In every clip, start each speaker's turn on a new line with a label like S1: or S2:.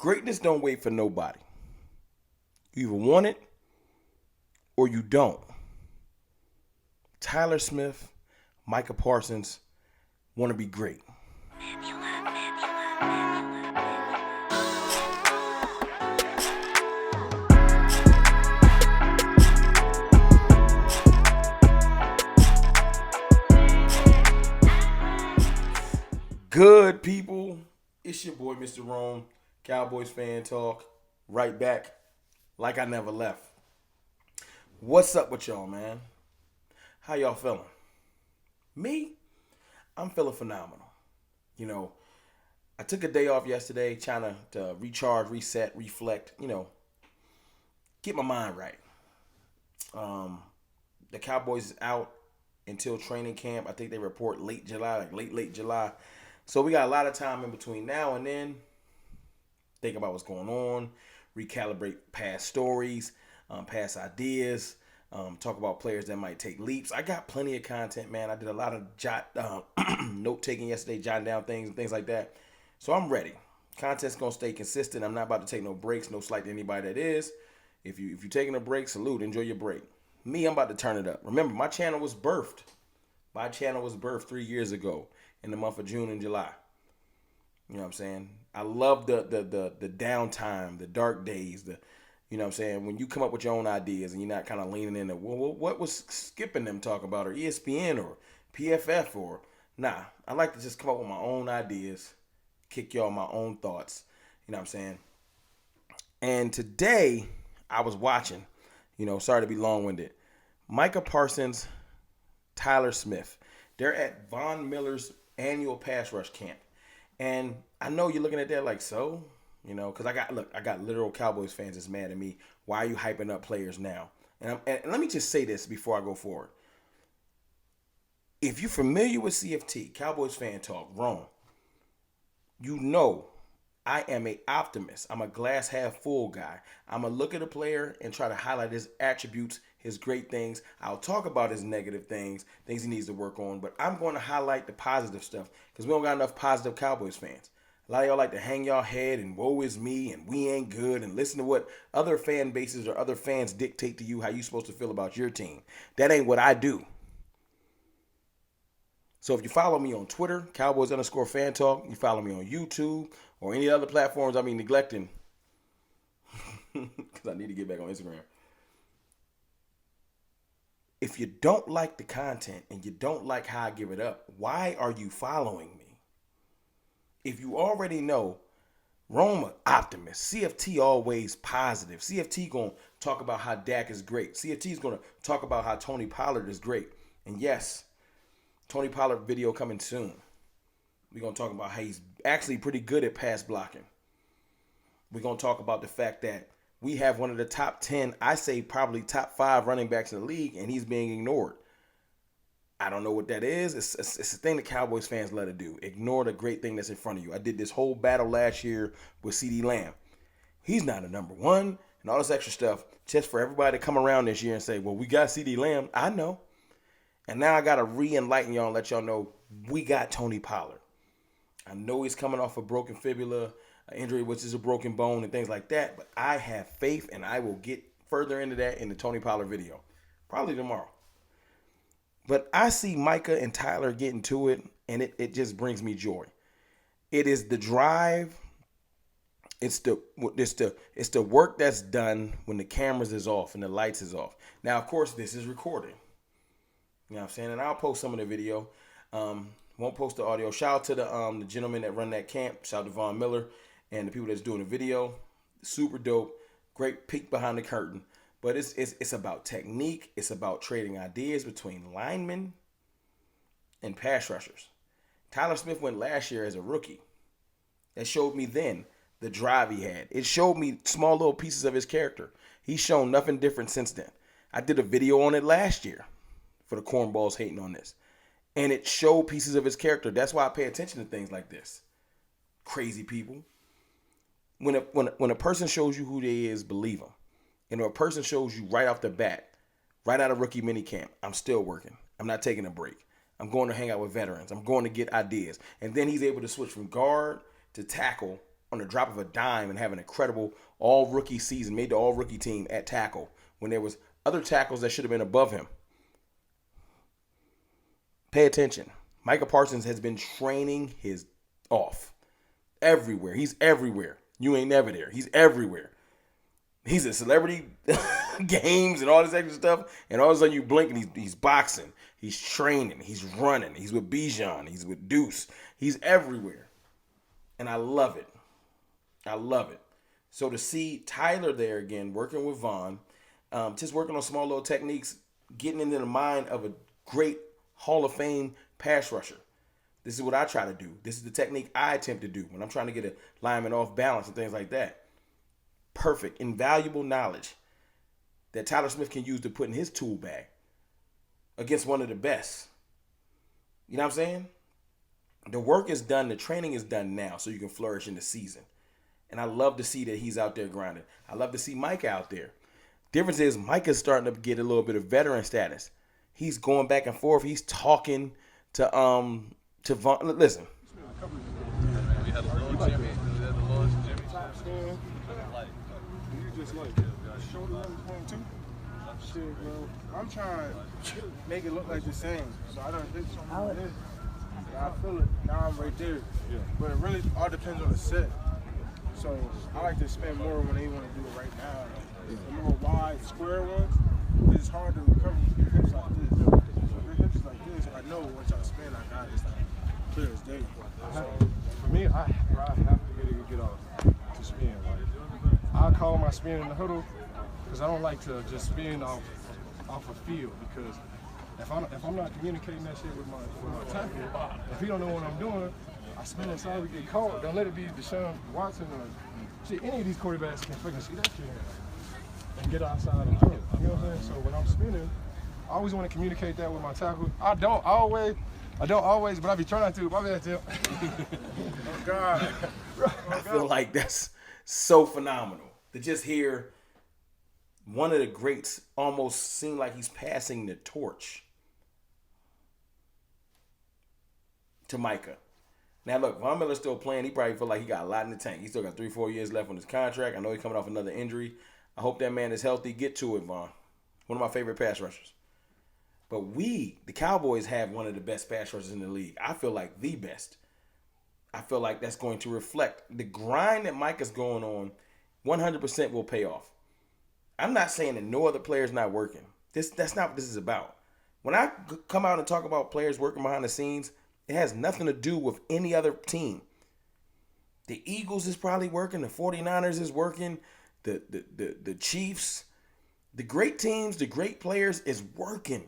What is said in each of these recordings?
S1: Greatness don't wait for nobody. You either want it or you don't. Tyler Smith, Micah Parsons want to be great. Good people, it's your boy Mr. Rome, Cowboys fan talk, right back like I never left. What's up with y'all, man? How y'all feeling? Me? I'm feeling phenomenal. You know, I took a day off yesterday trying to recharge, reset, reflect, get my mind right. The Cowboys is out until training camp. I think they report late July, like late July. So we got a lot of time in between now and then. Think about what's going on, recalibrate past stories, past ideas, talk about players that might take leaps. I got plenty of content, man. I did a lot of note taking yesterday, jotting down things and things like that. So I'm ready. Content's gonna stay consistent. I'm not about to take no breaks. No slight to anybody that is. If you're taking a break, salute. Enjoy your break. Me, I'm about to turn it up. Remember, my channel was birthed. My channel was birthed 3 years ago in the month of June and July. You know what I'm saying? I love the downtime, the dark days, you know what I'm saying? When you come up with your own ideas and you're not kind of leaning into, well, what was Skipping them talk about, or ESPN or PFF or, nah. I like to just come up with my own ideas, kick y'all my own thoughts, you know what I'm saying? And today I was watching, sorry to be long-winded, Micah Parsons, Tyler Smith. They're at Von Miller's annual pass rush camp. And I know you're looking at that like, so, because I got literal Cowboys fans that's mad at me. Why are you hyping up players now? And let me just say this before I go forward. If you're familiar with CFT, Cowboys fan talk, Rome, you know I am an optimist. I'm a glass half full guy. I'm going to look at a player and try to highlight his attributes, his great things. I'll talk about his negative things he needs to work on, but I'm going to highlight the positive stuff because we don't got enough positive Cowboys fans. A lot of y'all like to hang y'all head and woe is me and we ain't good and listen to what other fan bases or other fans dictate to you how you supposed to feel about your team. That ain't what I do. So if you follow me on Twitter, Cowboys_fan talk, you follow me on YouTube or any other platforms I'm neglecting because I need to get back on Instagram. If you don't like the content and you don't like how I give it up, why are you following me? If you already know, Roma optimist, CFT always positive. CFT going to talk about how Dak is great. CFT is going to talk about how Tony Pollard is great. And yes, Tony Pollard video coming soon. We're going to talk about how he's actually pretty good at pass blocking. We're going to talk about the fact that we have one of the top 10, I say probably top 5 running backs in the league, and he's being ignored. I don't know what that is. It's a thing that Cowboys fans love to do. Ignore the great thing that's in front of you. I did this whole battle last year with CeeDee Lamb. He's not a number one and all this extra stuff just for everybody to come around this year and say, well, we got CeeDee Lamb. I know. And now I got to re-enlighten y'all and let y'all know we got Tony Pollard. I know he's coming off a broken fibula, an injury, which is a broken bone and things like that. But I have faith, and I will get further into that in the Tony Pollard video. Probably tomorrow. But I see Micah and Tyler getting to it, and it just brings me joy. It is the drive. It's the work that's done when the cameras is off and the lights is off. Now, of course, this is recording. You know what I'm saying? And I'll post some of the video. Won't post the audio. Shout out to the gentleman that run that camp. Shout out to Von Miller and the people that's doing the video. Super dope. Great peek behind the curtain. But it's about technique. It's about trading ideas between linemen and pass rushers. Tyler Smith went last year as a rookie. That showed me then the drive he had. It showed me small little pieces of his character. He's shown nothing different since then. I did a video on it last year for the cornballs hating on this. And it showed pieces of his character. That's why I pay attention to things like this. Crazy people. When a person shows you who they is, believe them. And if a person shows you right off the bat, right out of rookie minicamp, I'm still working. I'm not taking a break. I'm going to hang out with veterans. I'm going to get ideas. And then he's able to switch from guard to tackle on the drop of a dime and have an incredible all-rookie season, made the all-rookie team at tackle when there was other tackles that should have been above him. Pay attention. Micah Parsons has been training his off. Everywhere. He's everywhere. You ain't never there. He's everywhere. He's at celebrity games and all this extra stuff, and all of a sudden you blink and he's boxing. He's training. He's running. He's with Bijan. He's with Deuce. He's everywhere. And I love it. I love it. So to see Tyler there again, working with Vaughn, just working on small little techniques, getting into the mind of a great Hall of Fame pass rusher. This is what I try to do. This is the technique I attempt to do when I'm trying to get a lineman off balance and things like that. Perfect, invaluable knowledge that Tyler Smith can use to put in his tool bag against one of the best. You know what I'm saying? The work is done. The training is done now so you can flourish in the season. And I love to see that he's out there grinding. I love to see Micah out there. Difference is Micah's starting to get a little bit of veteran status. He's going back and forth. He's talking to Vaughn. Listen.
S2: We had the Lord Jimmy. We had the Lord Jimmy.
S3: You just like shoulder level point too. Shit, bro. I'm trying to make it look like the same. So I don't think something like this. I feel it. Now I'm right there. Yeah. But it really all depends on the set. So I like to spend more when they want to do it right now. The more wide, square ones, it's hard to recover your hips like this. Your hips like this, I know once I spin, I got it. It's like clear as day. So,
S4: for me, I have to get off to spin. I call my spin in the huddle because I don't like to just spin off a field because if I'm not communicating that shit with my tackle, if he don't know what I'm doing, I spin inside we get caught. Don't let it be Deshaun Watson or shit. Any of these quarterbacks can fucking see that shit and get outside and throw it. You know what I'm saying? So when I'm spinning, I always want to communicate that with my tackle. I don't always, but I be trying to. My bad, Tim.
S3: oh God.
S1: I feel like that's so phenomenal to just hear one of the greats almost seem like he's passing the torch to Micah. Now look, Von Miller's still playing. He probably feel like he got a lot in the tank. He still got 3-4 years left on his contract. I know he's coming off another injury. I hope that man is healthy. Get to it, Von. One of my favorite pass rushers. But we, the Cowboys, have one of the best pass rushers in the league. I feel like the best. I feel like that's going to reflect the grind that Micah's going on. 100% will pay off. I'm not saying that no other player's not working. That's not what this is about. When I come out and talk about players working behind the scenes, it has nothing to do with any other team. The Eagles is probably working. The 49ers is working. The Chiefs. The great teams, the great players is working.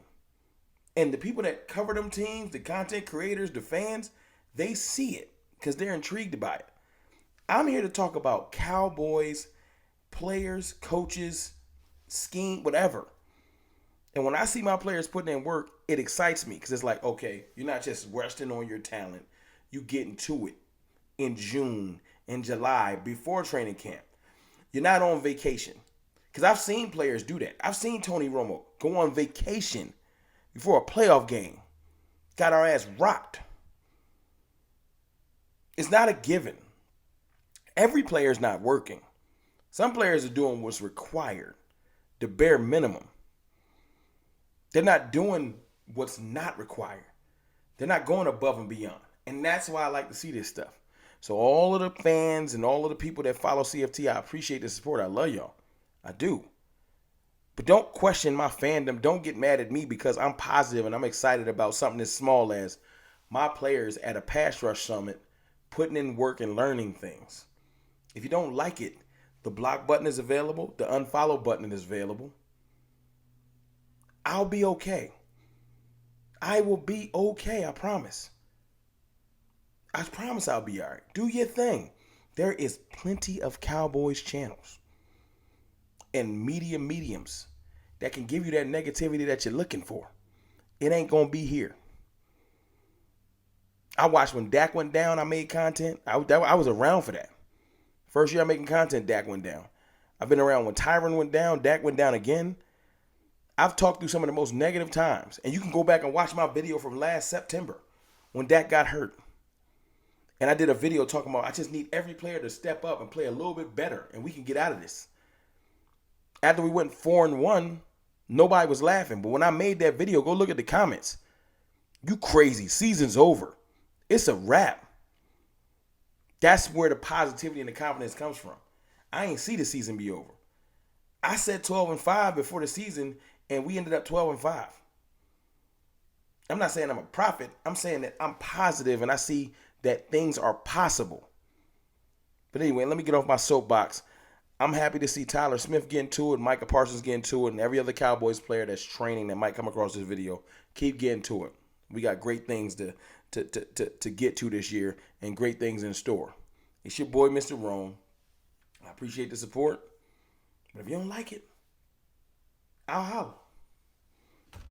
S1: And the people that cover them teams, the content creators, the fans, they see it because they're intrigued by it. I'm here to talk about Cowboys, players, coaches, scheme, whatever. And when I see my players putting in work, it excites me because it's like, okay, you're not just resting on your talent. You getting to it in June, in July, before training camp. You're not on vacation. Because I've seen players do that. I've seen Tony Romo go on vacation before a playoff game. Got our ass rocked. It's not a given. Every player's not working. Some players are doing what's required, the bare minimum. They're not doing what's not required. They're not going above and beyond. And that's why I like to see this stuff. So all of the fans and all of the people that follow CFT, I appreciate the support. I love y'all. I do. But don't question my fandom. Don't get mad at me because I'm positive and I'm excited about something as small as my players at a pass rush summit putting in work and learning things. If you don't like it, the block button is available. The unfollow button is available. I'll be okay. I will be okay, I promise. I promise I'll be all right. Do your thing. There is plenty of Cowboys channels and mediums that can give you that negativity that you're looking for. It ain't going to be here. I watched when Dak went down, I made content. I was around for that. First year I'm making content, Dak went down. I've been around when Tyron went down, Dak went down again. I've talked through some of the most negative times. And you can go back and watch my video from last September when Dak got hurt. And I did a video talking about I just need every player to step up and play a little bit better, and we can get out of this. After we went 4-1, nobody was laughing. But when I made that video, go look at the comments. You crazy. Season's over. It's a wrap. That's where the positivity and the confidence comes from. I ain't see the season be over. I said 12-5 before the season, and we ended up 12-5. I'm not saying I'm a prophet. I'm saying that I'm positive, and I see that things are possible. But anyway, let me get off my soapbox. I'm happy to see Tyler Smith getting to it, Micah Parsons getting to it, and every other Cowboys player that's training that might come across this video, keep getting to it. We got great things to get to this year and great things in store. It's your boy, Mr. Rome. I appreciate the support. But if you don't like it, I'll holler.